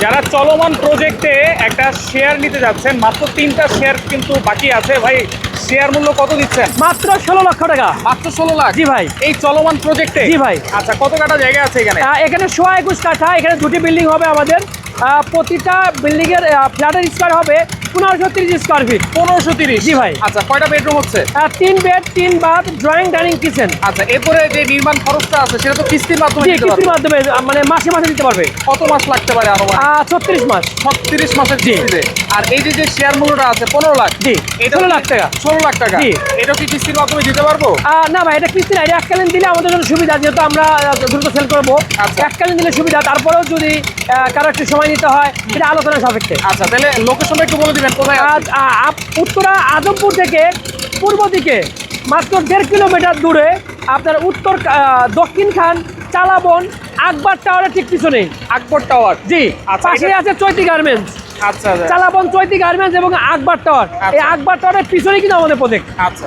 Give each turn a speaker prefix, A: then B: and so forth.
A: যারা চলমান প্রজেক্টে একটা শেয়ার নিতে যাচ্ছেন, মাত্র 3টা শেয়ার কিন্তু বাকি আছে ভাই। শেয়ার মূল্য কত দিচ্ছেন?
B: মাত্র 16 লক্ষ টাকা।
A: মাত্র 16 লাখ?
B: জি ভাই।
A: এই চলমান প্রজেক্টে?
B: জি ভাই।
A: আচ্ছা, কত কাঠা জায়গা আছে এখানে?
B: এখানে 21 কাঠা। এখানে দুটি বিল্ডিং হবে আমাদের। প্রতিটা বিল্ডিং এর ফ্ল্যাটের স্কয়ার হবে 1530 স্কয়ার ফিট।
A: 1530?
B: জি ভাই।
A: আচ্ছা, কয়টা বেডরুম হচ্ছে?
B: 3 bed 3 bath, drawing dining kitchen.
A: আচ্ছা, এরপরে যে নির্মাণ খরচটা আছে সেটা তো কিস্তির মাধ্যমে
B: জি,
A: দিতে
B: কিস্তির
A: পারবে?
B: মাধ্যমে মানে মাসে মাসে দিতে পারবে।
A: কত মাস লাগতে পারে আনুমানিক?
B: 36 মাস।
A: 36 মাসের কিস্তিতে। আর এই যে শেয়ার মূল্যটা আছে 15 লাখ?
B: জি,
A: এটা
B: 16 লাখ টাকা।
A: 16 লাখ টাকা?
B: জি।
A: এটা কি কিস্তির মাধ্যমে দিতে পারবো?
B: না ভাই, এটা কিস্তি না, এটা এককালীন দিলে আমাদের জন্য সুবিধা, যেহেতু আমরা দ্রুত সেল করবো।
A: আচ্ছা।
B: এককালীন দিলে সুবিধা, তারপরেও যদি কারো একটু সময় নিতে হয় এটা আলোচনা সাপেক্ষে।
A: আচ্ছা, তাহলে লোকেশনটা একটু বলে দিবেন কোথায় আছে?
B: উত্তরা আজমপুর থেকে পূর্ব দিকে মাত্র 1.5 কিলোমিটার দূরে আপনার দক্ষিণ খান চালাবন আকবর টাওয়ারের ঠিক পিছনেই।
A: আকবর টাওয়ার?
B: জি।
A: আচ্ছা,
B: পাশে আছে চৈতি গার্মেন্টস।
A: আচ্ছা
B: চালাবন চৈতি গার্মেন্টস এবং আকবর টাওয়ার। এই আকবর টাওয়ারের পিছনেই কিন্তু আমাদের প্রজেক্ট।
A: আচ্ছা।